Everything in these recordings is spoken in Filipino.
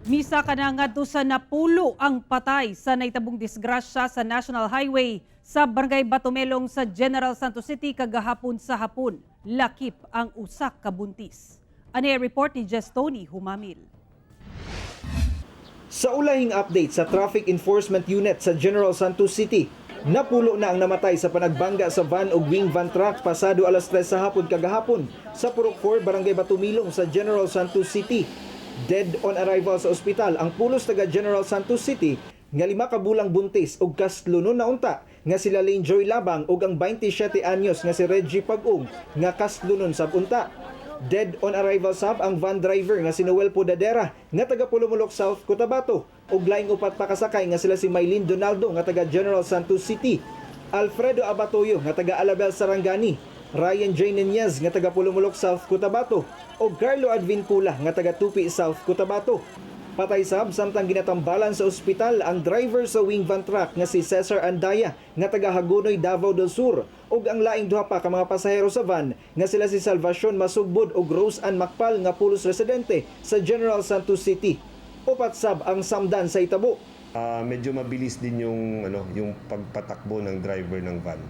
Misa ka na ngadto sa napulo ang patay sa naitabong disgrasya sa National Highway sa Barangay Batumelong sa General Santos City kagahapon sa hapon. Lakip ang usak ka buntis. Ani report ni Jess Tony Humamil. Sa ulahing update sa Traffic Enforcement Unit sa General Santos City, napulo na ang namatay sa panagbangga sa van o wing van truck pasado alas 3 sa hapon kagahapon sa Purok 4, Barangay Batumelong sa General Santos City. Dead on arrival sa ospital ang pulos taga General Santos City nga 5 ka bulang buntis ug kaslunon na unta nga sila Lane Joy Labang ug ang 27 anyos nga si Reggie Pag-ung nga kaslunon sab unta. Dead on arrival sab ang van driver nga si Noel Podadera nga taga Pulumulok South, Cotabato ug laing upat pa kasakay nga sila si Maylin Donaldo nga taga General Santos City, Alfredo Abatoyo nga taga Alabel Sarangani, Ryan J. Nunez nga taga Pulumulok South, Cotabato o Carlo Advincula nga taga Tupi South, Cotabato. Patay sab samtang ginatambalan sa ospital ang driver sa wing van truck nga si Cesar Andaya nga taga Hagonoy, Davao del Sur ug ang laing duha pa ka mga pasahero sa van nga sila si Salvacion Masugbod ug Rose Ann Macpal nga pulos residente sa General Santos City. Upat sab ang samdan sa itabo. Medyo mabilis din yung pagpatakbo ng driver ng van.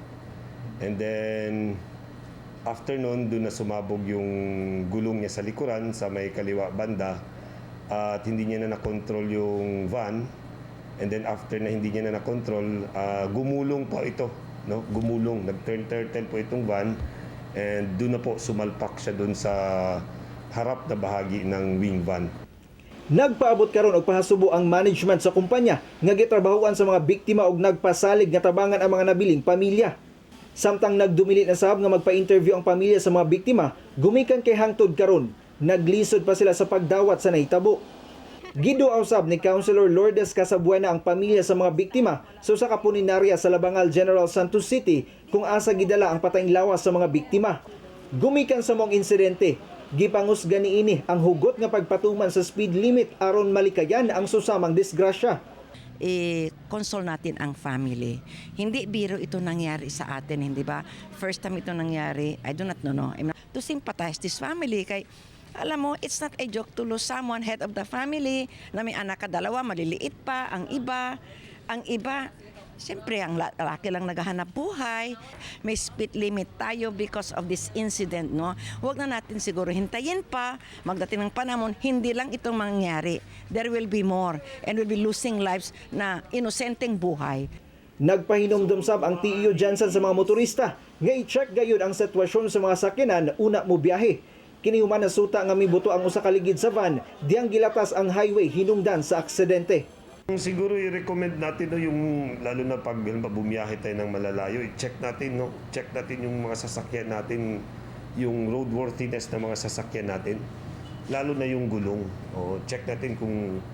And then after nun, doon na sumabog yung gulong niya sa likuran sa may kaliwa banda at hindi niya na nakontrol yung van. And then after na hindi niya na nakontrol, gumulong po ito. No? Gumulong, nag-turn turtle po itong van and doon na po sumalpak siya doon sa harap na bahagi ng wing van. Nagpaabot karon og pahasubo ang management sa kumpanya nga gitrabahoan sa mga biktima ug nagpasalig nga tabangan ang mga nabiling pamilya. Samtang nagdumilit na sab nga magpa-interview ang pamilya sa mga biktima, gumikan kay hangtod karon, naglisod pa sila sa pagdawat sa nahitabo. Giduaw sab ni Councilor Lourdes Casabuena ang pamilya sa mga biktima sa usa ka puninarya sa Labangal, General Santos City kung asa gidala ang patayng lawas sa mga biktima. Gumikan sa mong insidente, gipangusga niini ang hugot nga pagpatuman sa speed limit aron malikayan ang susamang disgrasya. I-console natin ang family. Hindi biro ito nangyari sa atin, hindi ba? First time ito nangyari, I do not know, no? To sympathize this family, kay alam mo, it's not a joke to lose someone, head of the family, na may anak ka dalawa, maliliit pa, ang iba, siyempre, ang lalaki lang naghahanap buhay. May speed limit tayo because of this incident, no? Huwag na natin siguro hintayin pa. Magdating ng panahon, hindi lang itong mangyari. There will be more and we'll be losing lives na inosenteng buhay. Nagpahinumdum sab ang TEO Jansan sa mga motorista nga i-check gayud ang sitwasyon sa mga sakyanan una mo biyahe. Kini human nasuta nga mibuto ang usa ka ligid sa van diyang gilatas ang highway hinungdan sa aksidente. Siguro i-recommend natin yung lalo na pag bumiyahe tayo ng malalayo, i-check natin, no? Check natin yung mga sasakyan natin, yung roadworthiness ng mga sasakyan natin, lalo na yung gulong. O check natin kung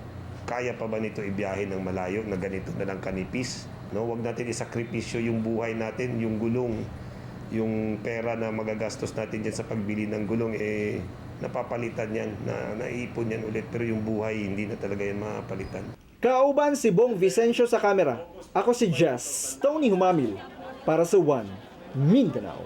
kaya pa ba nito ibiyahe ng malayo na ganito na lang kanipis, no? Huwag natin isakripisyo yung buhay natin, yung gulong, yung pera na magagastos natin diyan sa pagbili ng gulong napapalitan yan, naiipon yan ulit, pero yung buhay hindi na talaga yan mapalitan. Kauban si Bong Vicencio sa kamera. Ako si Jess Tony Humamil para sa One Mindanao.